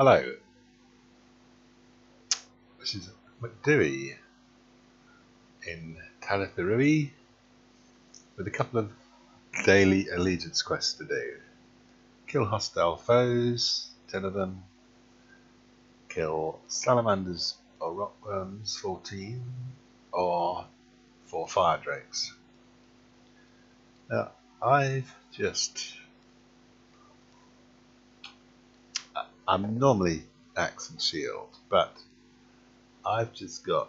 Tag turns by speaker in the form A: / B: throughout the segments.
A: Hello, this is Macdui in Talatharui with a couple of daily allegiance quests to do. Kill hostile foes, 10 of them. Kill salamanders or rockworms, 14, or 4 fire drakes. Now, I'm normally axe and shield, but I've just got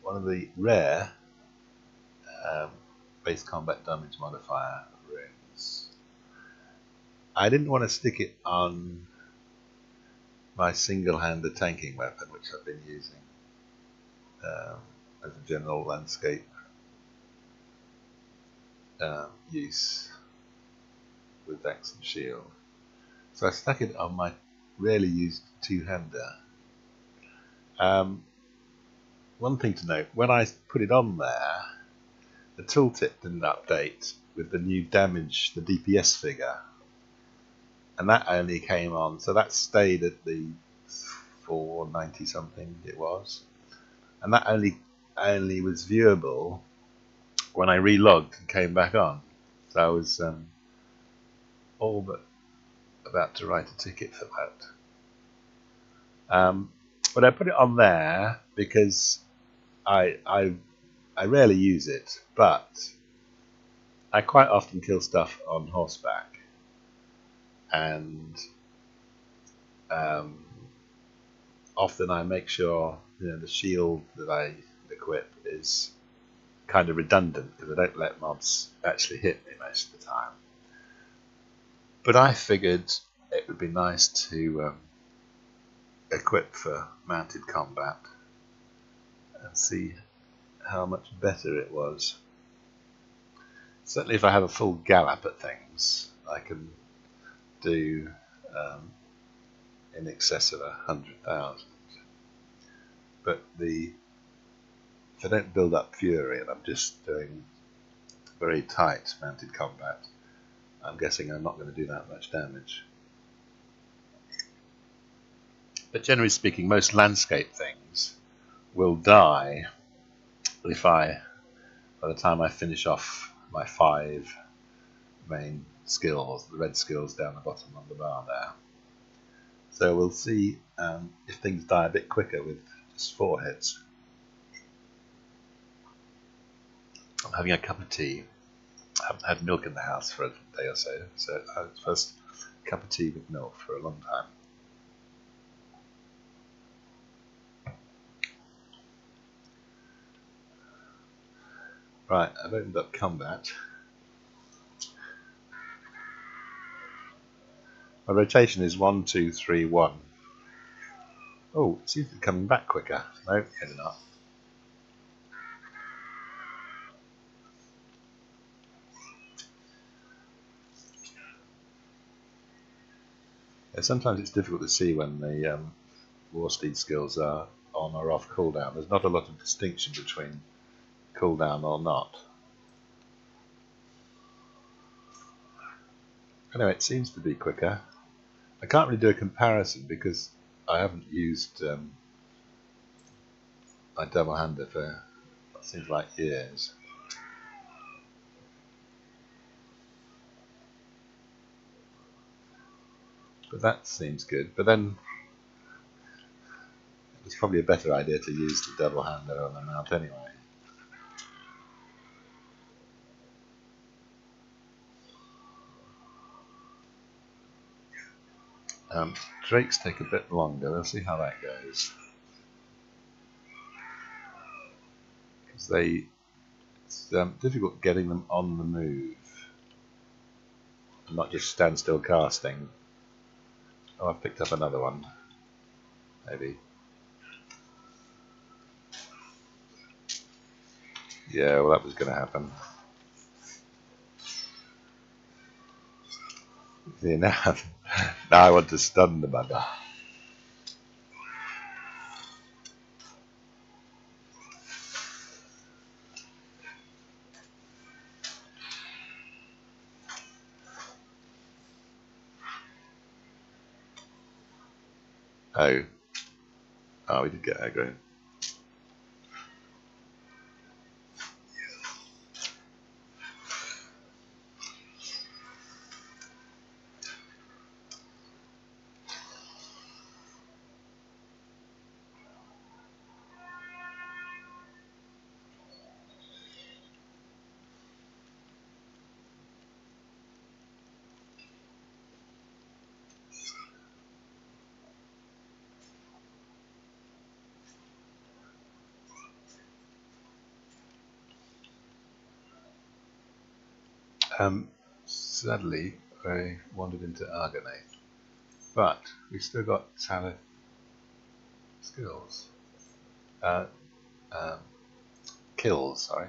A: one of the rare base combat damage modifier runes. I didn't want to stick it on my single-handed tanking weapon, which I've been using as a general landscape use with axe and shield. So I stuck it on my rarely used two-hander. One thing to note, when I put it on there, the tooltip didn't update with the new damage, the DPS figure, and that only came on, so that stayed at the 490 something it was, and that only was viewable when I relogged and came back on. So I was all but about to write a ticket for that. But I put it on there because I rarely use it, but I quite often kill stuff on horseback, and often I make sure the shield that I equip is kind of redundant because I don't let mobs actually hit me most of the time. But I figured it would be nice to equip for mounted combat and see how much better it was. Certainly if I have a full gallop at things, I can do in excess of 100,000. But if I don't build up fury and I'm just doing very tight mounted combat, I'm guessing I'm not going to do that much damage. But generally speaking, most landscape things will die if by the time I finish off my 5 main skills, the red skills down the bottom of the bar there. So we'll see if things die a bit quicker with just 4 hits. I'm having a cup of tea. I haven't had milk in the house for a day or so, so I had first cup of tea with milk for a long time. Right, I've opened up combat. My rotation is 1, 2, 3, 1. Oh, it seems to be coming back quicker. No, maybe not. Yeah, sometimes it's difficult to see when the War-steed skills are on or off cooldown. There's not a lot of distinction between cooldown or not. Anyway, it seems to be quicker. I can't really do a comparison because I haven't used my double-hander for what seems like years. But that seems good. But then it's probably a better idea to use the double-hander on the mount anyway. Drakes take a bit longer. We'll see how that goes. Because it's difficult getting them on the move and not just stand still casting. Oh, I've picked up another one. Maybe. Yeah, well, that was going to happen. See, now I want to stun the bugger. Oh. Oh, we did get aggro. Sadly, I wandered into Argonath, but we've still got Talith skills. Kills, sorry.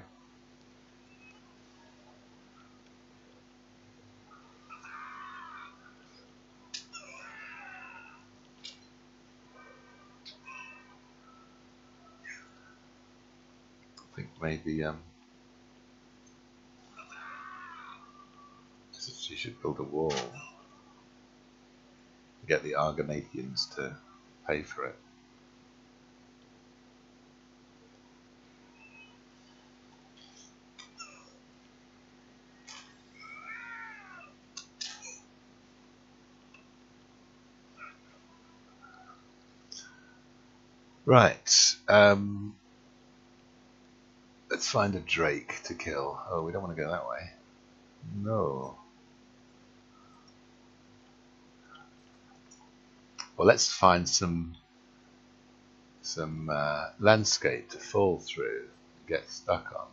A: I think maybe she should build a wall to get the Argonathians to pay for it. Right, let's find a drake to kill. Oh, we don't want to go that way. No. Well, let's find some landscape to fall through and get stuck on.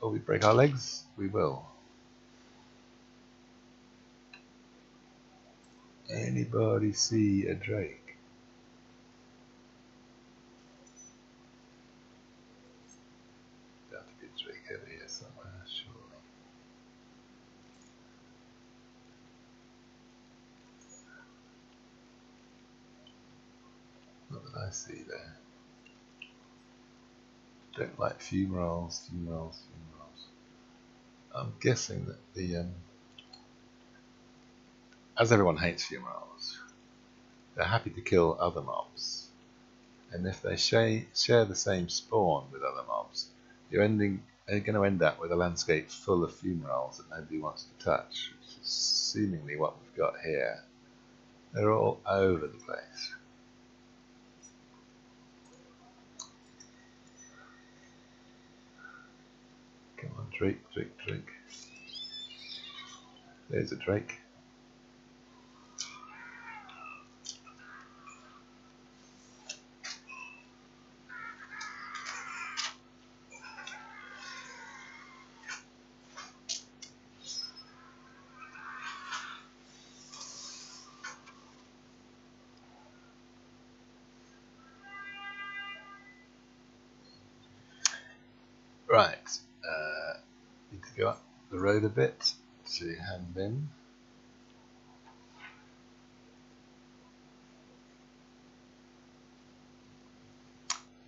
A: Will we break our legs? We will. Anybody see a drake? There has to be a drake over here somewhere, surely. Not that I see there. Don't like fumaroles. I'm guessing that the as everyone hates fumaroles, they're happy to kill other mobs, and if they share the same spawn with other mobs, you're going to end up with a landscape full of fumaroles that nobody wants to touch, which is seemingly what we've got here. They're all over the place. Come on, drake. There's a drake. Right, need to go up the road a bit to hand in.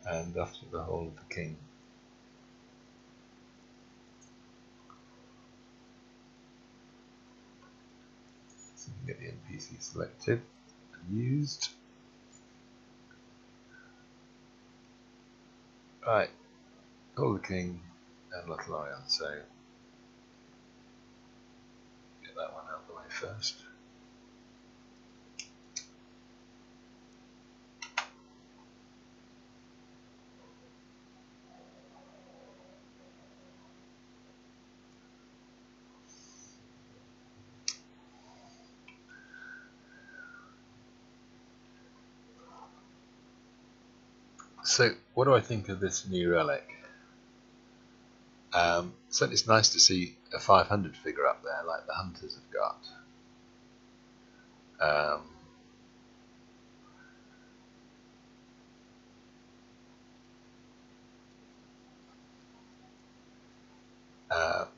A: And after the Hall of the King. So you can get the NPC selected and used. Right, Hall of the King and Lotro, so get that one out of the way first. So, what do I think of this new relic? Certainly it's nice to see a 500 figure up there like the hunters have got.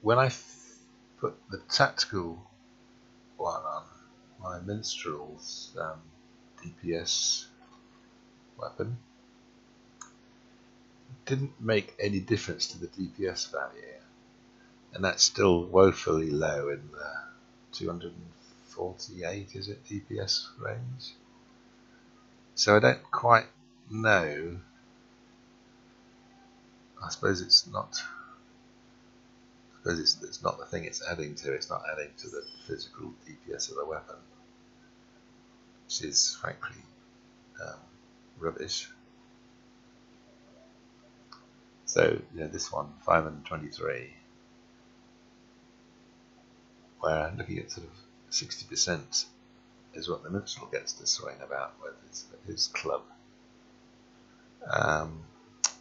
A: When I put the tactical one on, my minstrel's DPS weapon, didn't make any difference to the DPS value, and that's still woefully low in the 240 48, is it, DPS range? So I don't quite know. I suppose it's not. I suppose it's not the thing it's adding to. It's not adding to the physical DPS of the weapon, which is frankly rubbish. So this one 523, where looking at sort of 60% is what the minstrel gets to swing about with his club.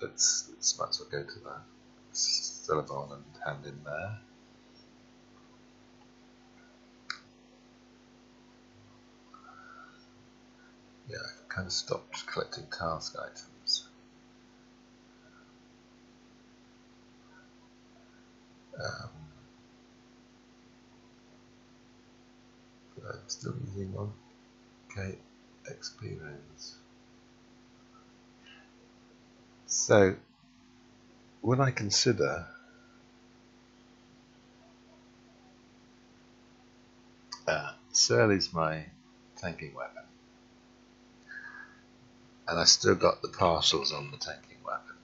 A: Let's might as well go to the Celebon and hand in there. Yeah, I've kind of stopped collecting task items. But I'm still using one. Okay, XP runes. So, when I consider Surly's my tanking weapon, and I still got the partials on the tanking weapon,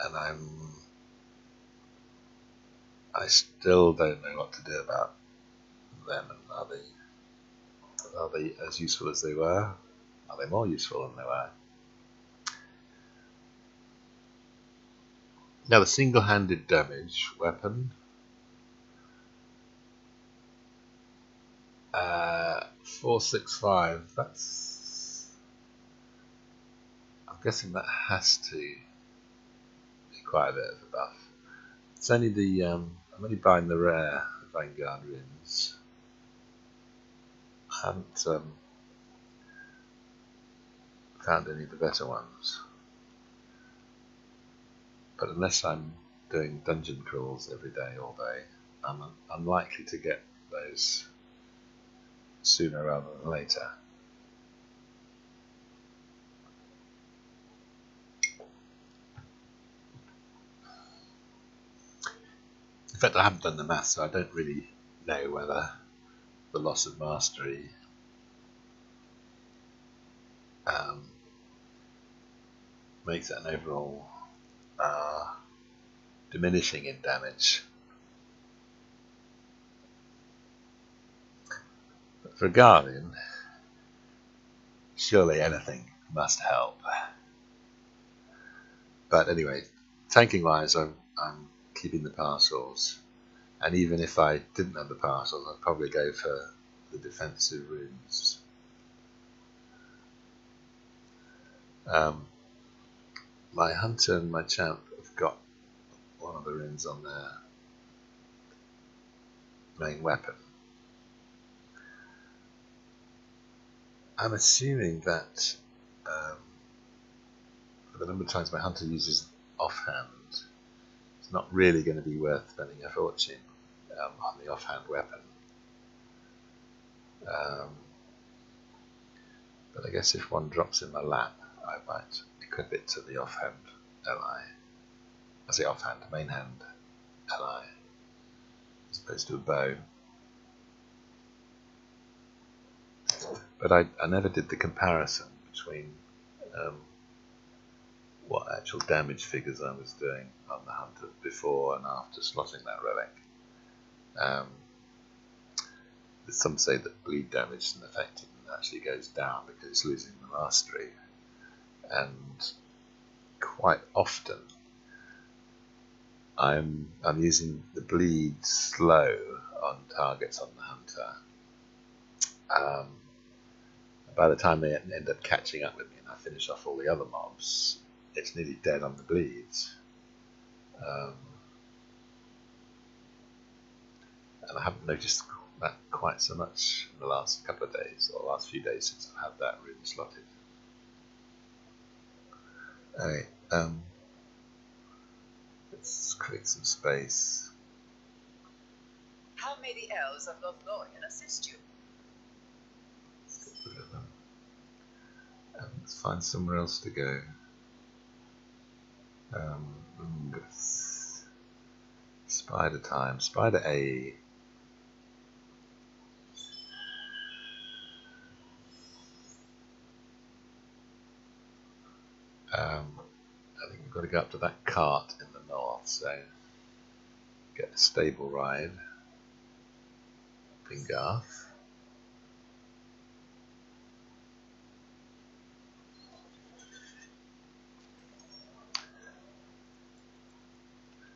A: and I still don't know what to do about them. And are they as useful as they were? Are they more useful than they were? Now the single-handed damage weapon, 465. I'm guessing that has to be quite a bit of a buff. It's only the I'm only buying the rare Vanguard runes. I haven't found any of the better ones. But unless I'm doing dungeon crawls every day, all day, I'm unlikely to get those sooner rather than later. In fact, I haven't done the maths, so I don't really know whether the loss of mastery makes it an overall diminishing in damage. But for a Guardian, surely anything must help. But anyway, tanking wise, I'm keeping the partials, and even if I didn't have the partials, I'd probably go for the defensive runes. My hunter and my champ have got one of the runes on their main weapon. I'm assuming that for the number of times my hunter uses offhand, it's not really going to be worth spending a fortune on the offhand weapon. But I guess if one drops in my lap, I might equip it to the offhand ally. I say offhand, main hand ally, as opposed to a bow. But I never did the comparison between what actual damage figures I was doing on the hunter before and after slotting that relic. Some say that bleed damage isn't affected and actually goes down because it's losing the mastery. And quite often I'm using the bleed slow on targets on the hunter. By the time they end up catching up with me and I finish off all the other mobs, it's nearly dead on the bleeds. And I haven't noticed that quite so much in the last couple of days, or the last few days since I've had that rune slotted. Alright, let's create some space.
B: How may the elves of Lothlorien assist you?
A: Get rid of them. Let's find somewhere else to go. Spider time. Spider A. got to go up to that cart in the north, so get a stable ride. Pingarth.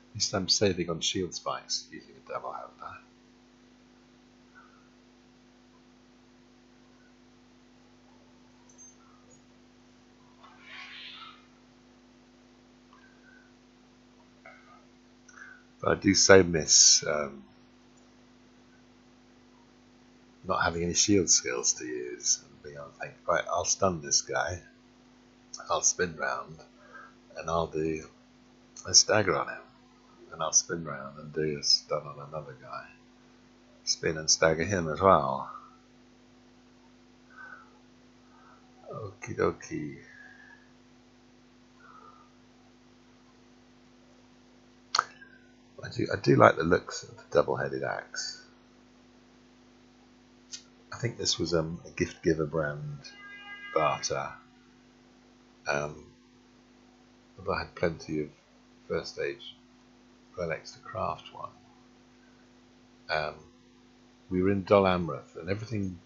A: At least I'm saving on shield spikes using a double handler. But I do so miss not having any shield skills to use and being able to think, right, I'll stun this guy, I'll spin round, and I'll do a stagger on him, and I'll spin round and do a stun on another guy, spin and stagger him as well. Okie dokie. I do like the looks of the double-headed axe. I think this was a gift giver brand barter. Although I had plenty of first stage relics to craft one. We were in Dol Amroth, and everything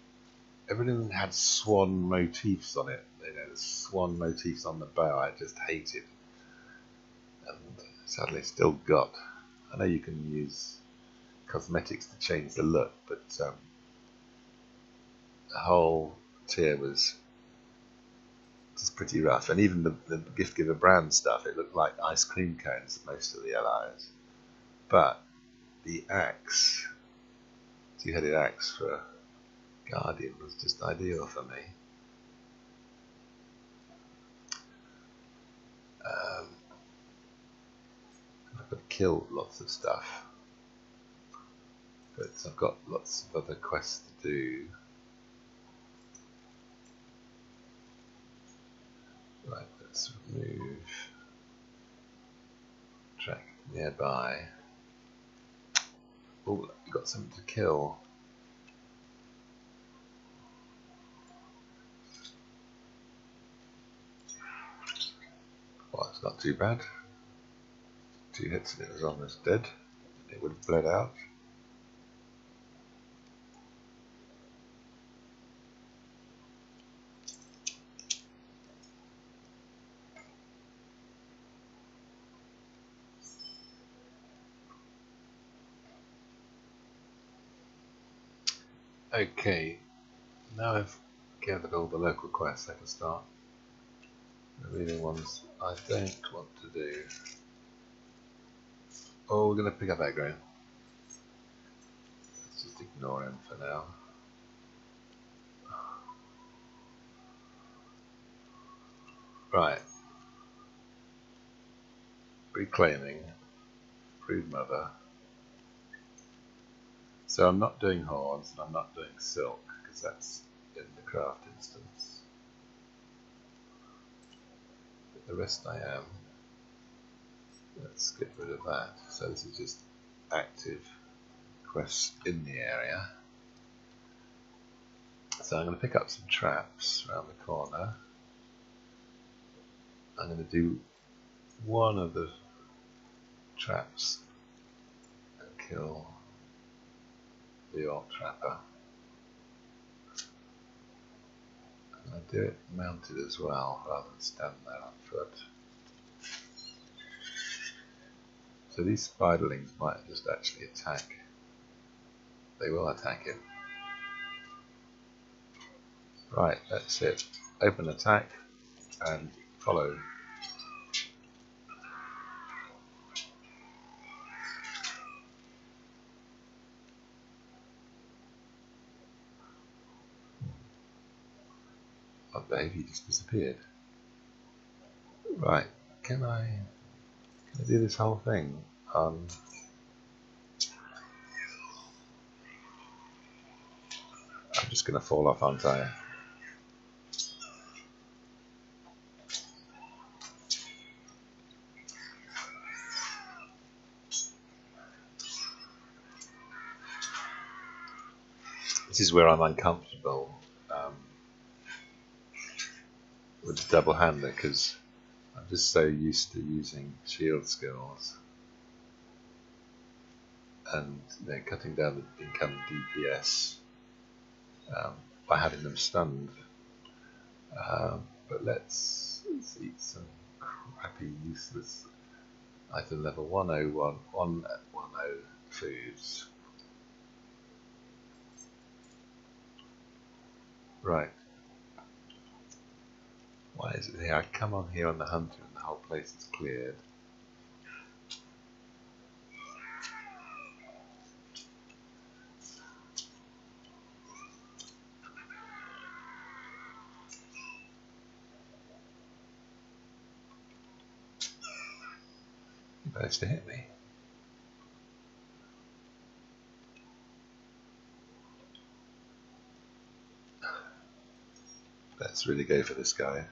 A: had swan motifs on it. You know, the swan motifs on the bow I just hated, and sadly still got. I know you can use cosmetics to change the look, but the whole tier was just pretty rough. And even the gift giver brand stuff, it looked like ice cream cones, most of the allies. But the axe, two-headed axe for Guardian, was just ideal for me. I've got to kill lots of stuff, but I've got lots of other quests to do. Right, let's remove track nearby. Oh, you got something to kill. Well, it's not too bad. 2 hits and it was almost dead. It would have bled out. Okay, now I've gathered all the local quests, I can start revealing ones I don't want to do. Oh, we're going to pick up aggro. Let's just ignore him for now. Right. Reclaiming. Brood Mother. So I'm not doing horns and I'm not doing silk because that's in the craft instance. But the rest I am. Let's get rid of that. So this is just active quests in the area. So I'm going to pick up some traps around the corner. I'm going to do one of the traps and kill the Orc Trapper. And I do it mounted as well, rather than stand there on foot. So these spiderlings might just actually attack. They will attack him. Right, that's it. Open attack and follow. Oh, Dave, he just disappeared. Right, can I do this whole thing? I'm just going to fall off, aren't I? This is where I'm uncomfortable with the double hander because I'm I'm just so used to using shield skills and cutting down the incoming DPS by having them stunned. But let's eat some crappy, useless item level 101, 110 foods. Right. Why is it here? I come on here on the hunter and the whole place is cleared. He managed to hit me. Let's really go for this guy.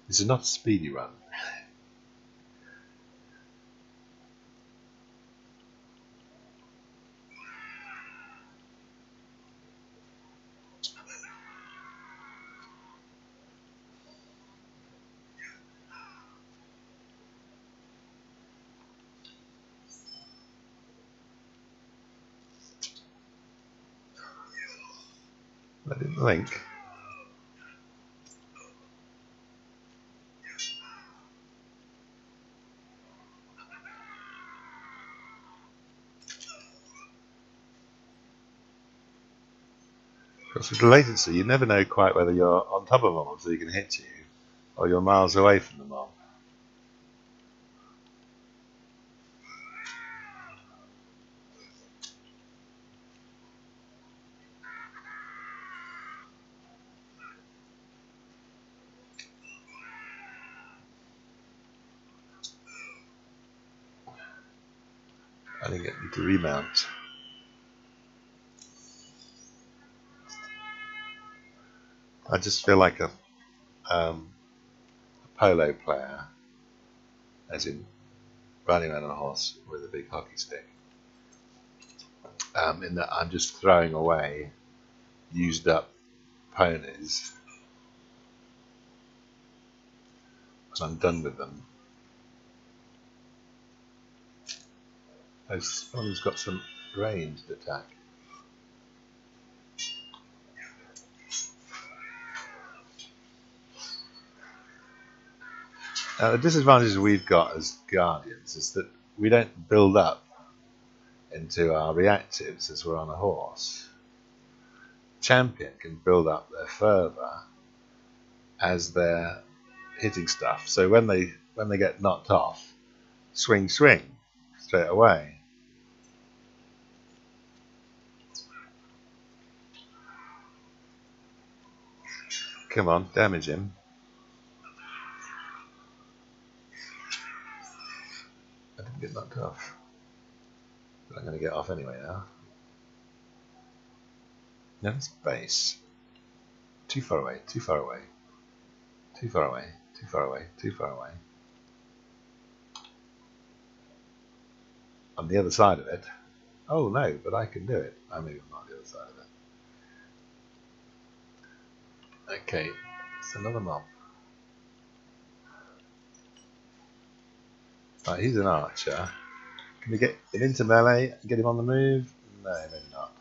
A: This is not a speedy run. I didn't think. Because with the latency, you never know quite whether you're on top of a mob so he can hit you, or you're miles away from the mob. I didn't get you to remount. I just feel like a polo player, as in riding around on a horse with a big hockey stick, in that I'm just throwing away used up ponies when I'm done with them. Oh, someone's got some ranged attack. Now, the disadvantage we've got as guardians is that we don't build up into our reactives as we're on a horse. Champion can build up their fervour as they're hitting stuff. So when they get knocked off, swing straight away. Come on, damage him. I didn't get knocked off. But I'm going to get off anyway now. No, it's base. Too far away, too far away. Too far away, too far away, too far away. On the other side of it. Oh no, but I can do it. I mean, I'm not on the other side of it. Okay, it's another mob. Right, he's an archer. Can we get him into melee and get him on the move? No, maybe not.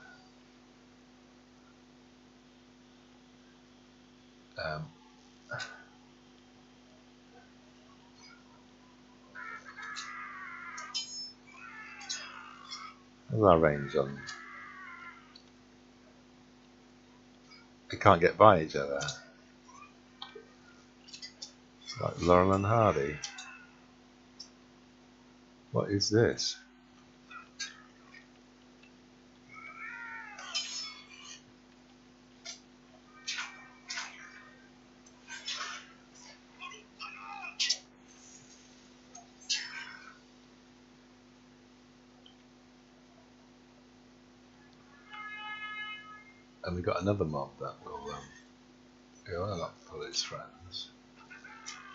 A: What's our range on? We can't get by each other. Like Laurel and Hardy. What is this? And we got another mob that will go up for his friends.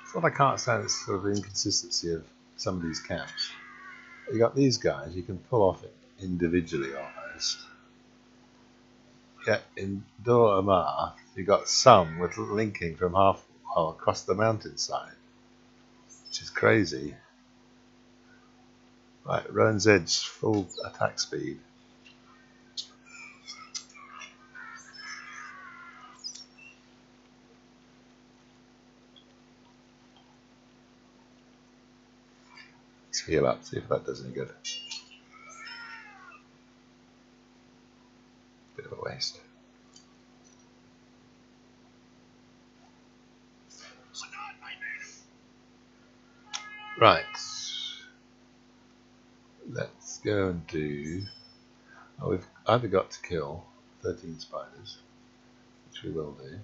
A: So what I can't stand is sort of the inconsistency of some of these camps. You got these guys, you can pull off it individually almost. Yet in Dor Amar, you got some with linking from across the mountainside, which is crazy. Right, Roan's Edge, full attack speed. Let's heal up, see if that does any good. Bit of a waste. Right. Let's go and do... Oh, we've either got to kill 13 spiders, which we will do,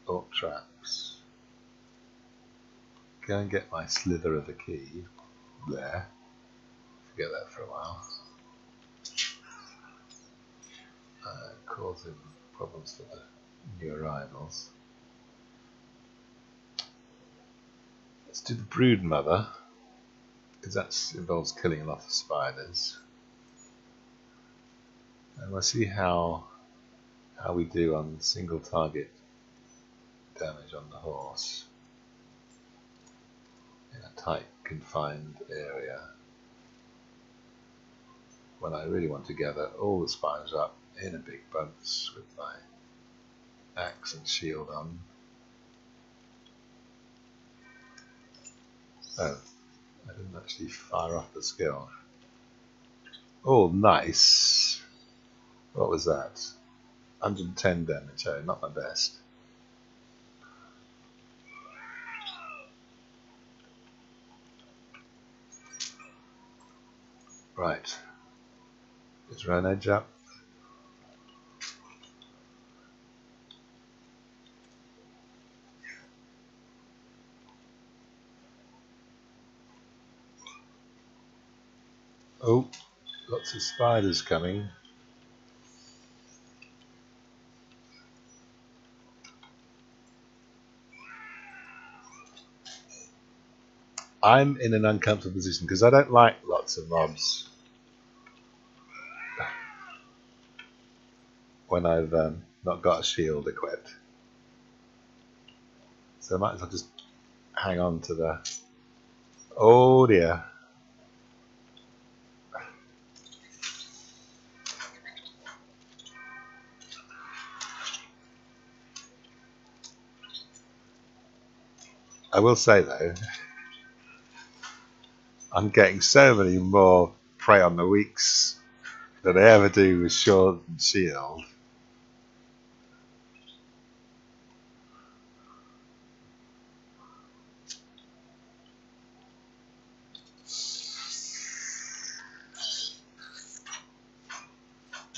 A: or traps. Go and get my slither of the key. There. Forget that for a while. Causing problems for the new arrivals. Let's do the Brood Mother, because that involves killing a lot of spiders. And we'll see how we do on single target damage on the horse in a tight confined area, when I really want to gather all the spiders up in a big bunch with my axe and shield on. Oh, I didn't actually fire off the skill. Oh, nice. What was that? 110 damage. Oh, not my best. Right. Is Roan Edge up? Oh, lots of spiders coming. I'm in an uncomfortable position because I don't like lots of mobs when I've not got a shield equipped. So I might as well just hang on to the... Oh dear. I will say though, I'm getting so many more prey on the weaks than I ever do with sword and shield.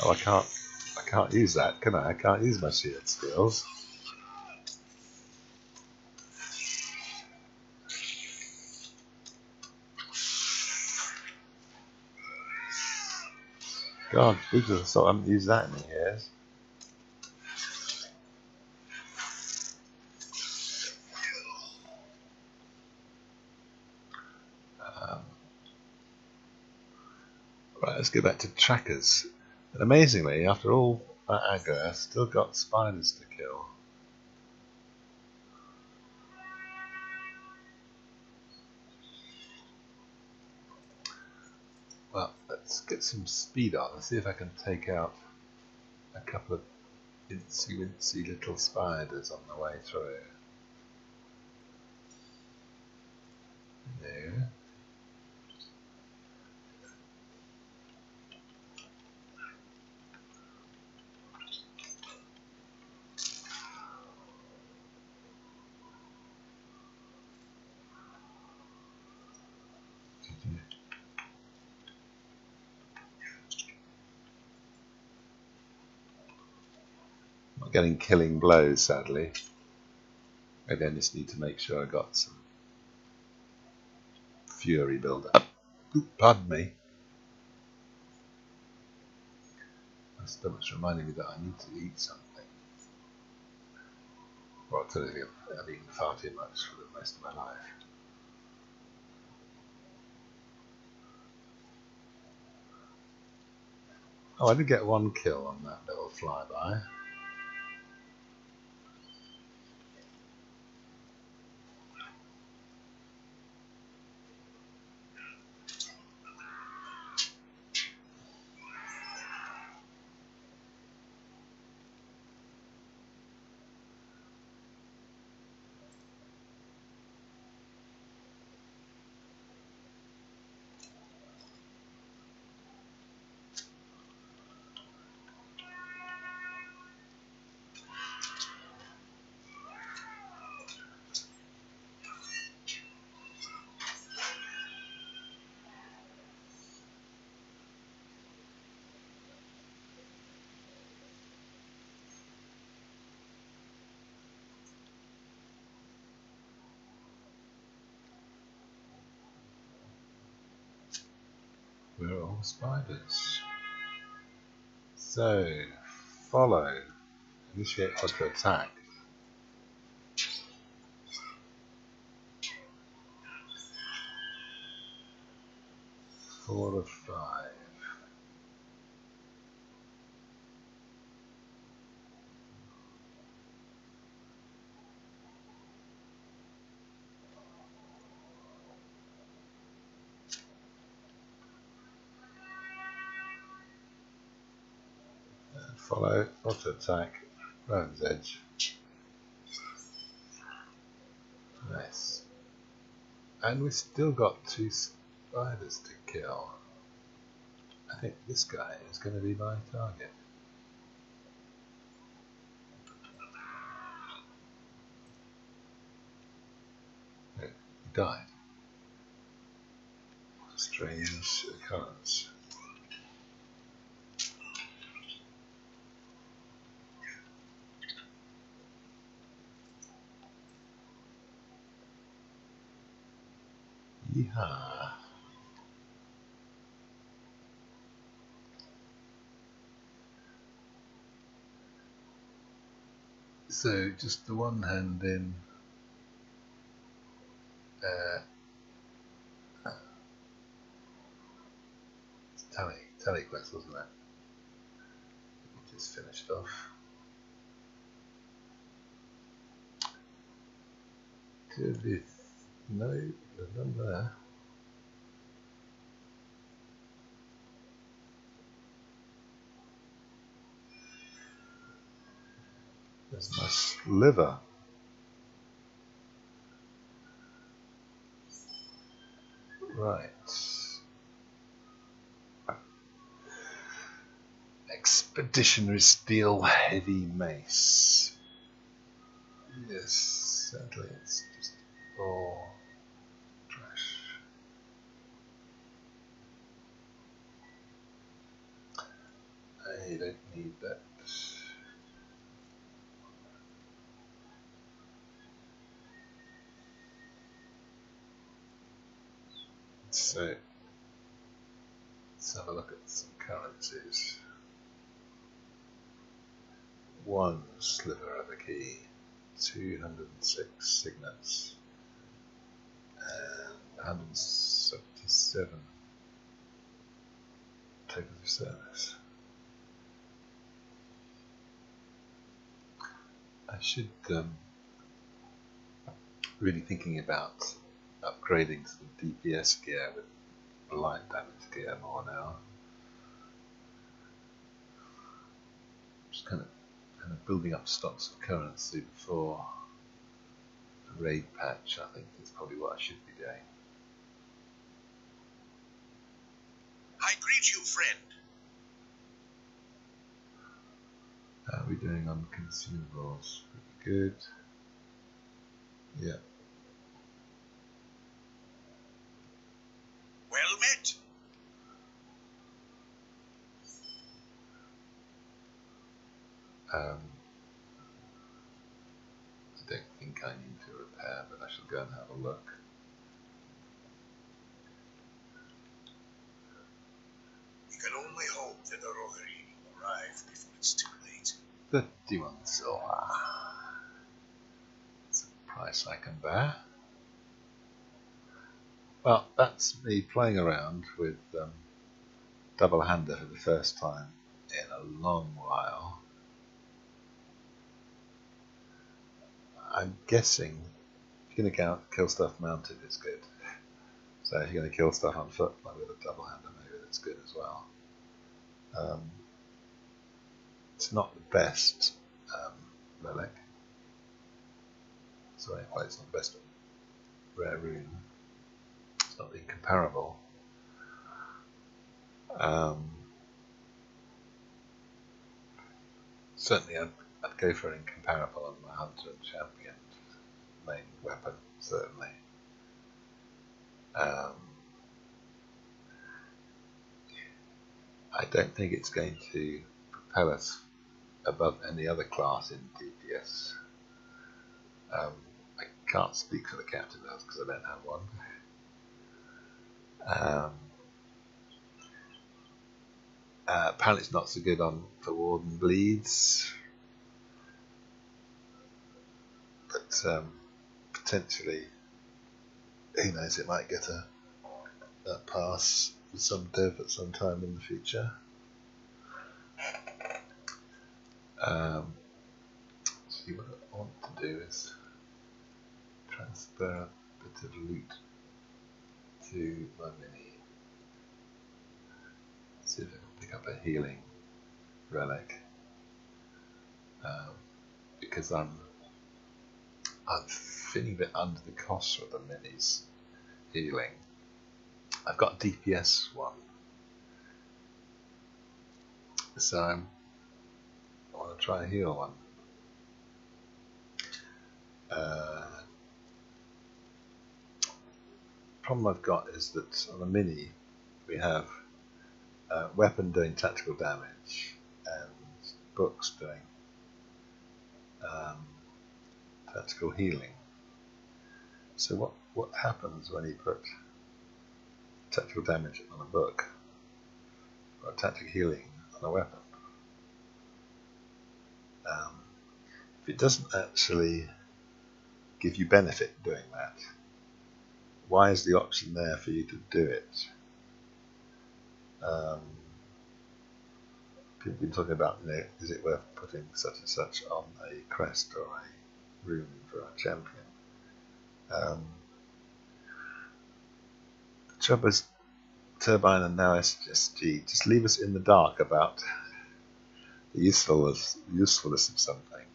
A: Oh, I can't use that, can I? I can't use my shield skills. God, we just sort of haven't used that in years. Right, let's go back to trackers. And amazingly, after all that aggro, I've still got spiders to kill. Well, let's get some speed on and see if I can take out a couple of incy-wincy little spiders on the way through. There. Not getting killing blows, sadly. Maybe I just need to make sure I got some fury build up. Pardon me. My stomach's reminding me that I need to eat something. Well, I'll tell you, I've eaten far too much for the rest of my life. Oh, I did get one kill on that little flyby. We're all spiders. So, follow. Initiate auto attack. 4 of 5. And follow, auto attack, round's edge. Nice. And we've still got 2 spiders to kill. I think this guy is going to be my target. No, he died. Strange occurrence. Yeehaw. So just the one hand in. It's tally quest, wasn't it? We just finished off. Could be no, there's none there. There's my sliver. Right. Expeditionary steel heavy mace. Yes, sadly it's just all trash. I don't need that. So let's have a look at some currencies. 1 sliver of a key, 206 signets, and 177 tokens of service. I should really thinking about upgrading to the DPS gear with light damage gear more now. Just kind of building up stocks of currency before the raid patch. I think is probably what I should be doing.
C: I greet you, friend.
A: How are we doing on consumables? Pretty good. Yeah.
C: Well met.
A: I don't think I need to repair, but I shall go and have a look.
C: We can only hope that the Rohirrim arrive
A: 31 silver. That's a price I can bear. Well, that's me playing around with double-hander for the first time in a long while. I'm guessing if you're going to kill stuff mounted, it's good. So if you're going to kill stuff on foot, like with a double-hander, maybe that's good as well. It's not the best relic. Sorry, well, it's not the best rare rune. It's not incomparable. Certainly, I'd go for an incomparable on my hunter and champion main weapon. Certainly. I don't think it's going to propel us above any other class in DPS. I can't speak for the captain because I don't have one. Apparently it's not so good for Warden Bleeds, but potentially, who knows, it might get a pass with some dev at some time in the future. See, what I want to do is transfer a bit of loot to my mini. See if I can pick up a healing relic, because I'm feeling a bit under the cost for the minis healing. I've got a DPS one, so I want to try a heal one. Problem I've got is that on the mini we have weapon doing tactical damage and books doing tactical healing. So what happens when you put tactical damage on a book or tactical healing on a weapon? If it doesn't actually give you benefit doing that, why is the option there for you to do it? People have been talking about, is it worth putting such and such on a crest or a rune for a champion? The trouble is, Turbine and now SSG just leave us in the dark about the usefulness of something.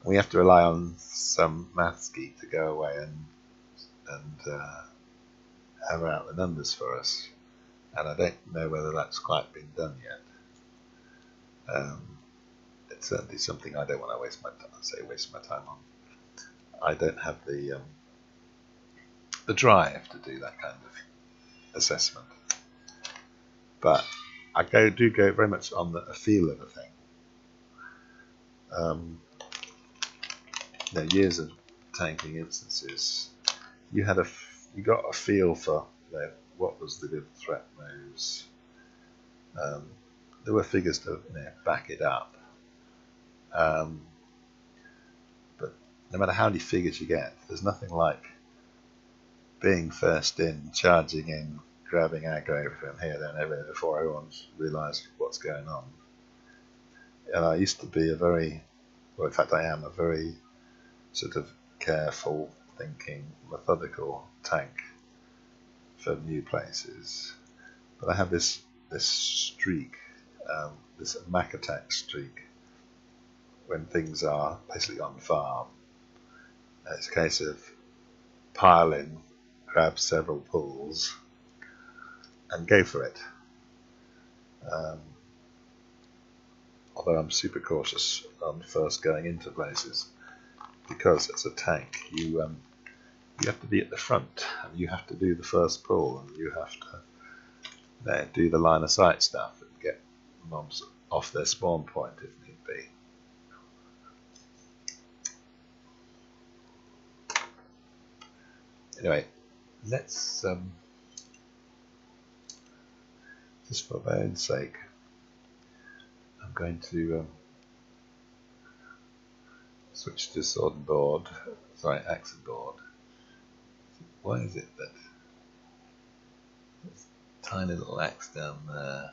A: We have to rely on some maths geek to go away and hammer out the numbers for us, and I don't know whether that's quite been done yet. It's certainly something I don't want to waste my time on. I don't have the drive to do that kind of assessment, but I do go very much on the feel of a thing. Years of tanking instances, you got a feel for what was the good threat moves. There were figures to back it up, but no matter how many figures you get, there's nothing like being first in, charging in, grabbing aggro from here, there and everywhere before everyone's realised what's going on. And I used to be in fact I am a very sort of careful, thinking, methodical tank for new places. But I have this streak, this Mac attack streak, when things are basically on farm. And it's a case of pile in, grab several pulls, and go for it. Although I'm super cautious on first going into places, because as a tank you have to be at the front, and you have to do the first pull, and you have to do the line of sight stuff and get mobs off their spawn point if need be. Anyway, let's just for my own sake, I'm going to Switch to sword and board. Sorry, axe and board. Why is it that this tiny little axe down there,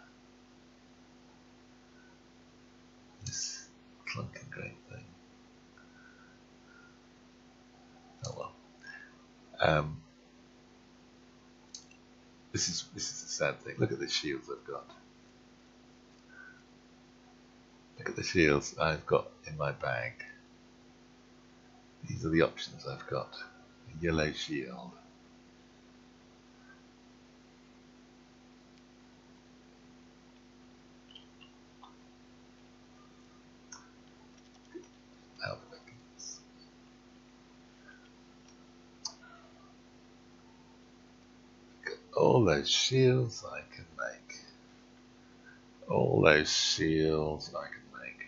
A: this clunking great thing? Oh well. This is the sad thing. Look at the shields I've got. Look at the shields I've got in my bag. These are the options I've got. A yellow shield. How do I get this? Look at all those shields I can make. All those shields I can make.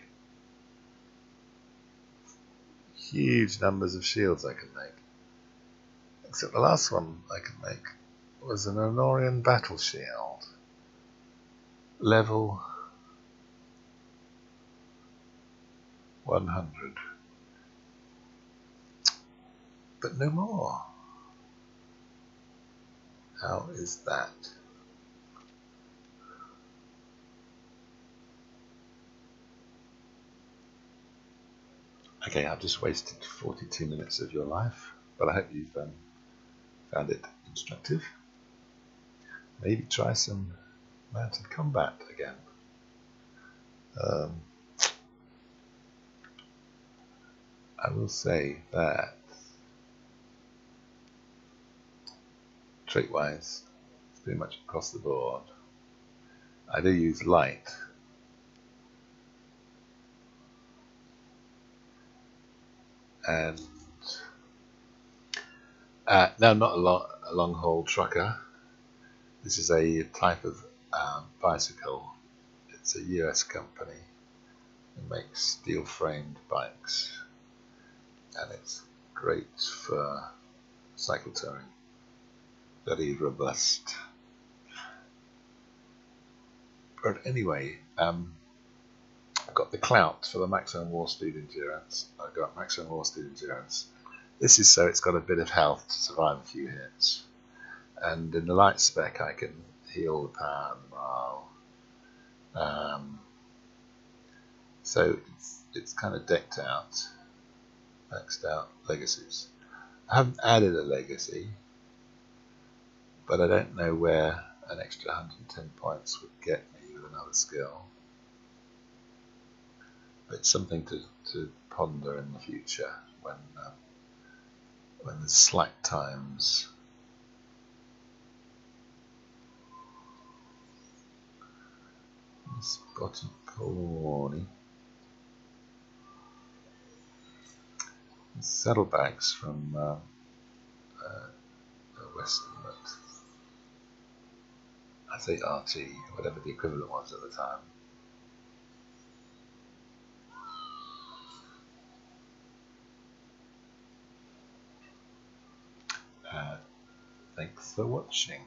A: Huge numbers of shields I can make. Except the last one I could make was an Honorian battle shield. Level 100. But no more. How is that? Okay, I've just wasted 42 minutes of your life, but I hope you've found it instructive. Maybe try some mounted combat again. I will say that trick-wise, it's pretty much across the board. I do use light. And no, not a long-haul trucker. This is a type of bicycle. It's a US company that makes steel-framed bikes, and it's great for cycle touring. Very robust. But anyway, I've got the clout for the maximum war-steed endurance. I've got maximum war-steed endurance. This is so it's got a bit of health to survive a few hits. And in the light spec I can heal the power and the morale. So it's kind of decked out, maxed out legacies. I haven't added a legacy, but I don't know where an extra 110 points would get me with another skill. But it's something to ponder in the future when there's slack times. Spotted pony. Saddlebags from Western, but I say RT, whatever the equivalent was at the time. Thanks for watching.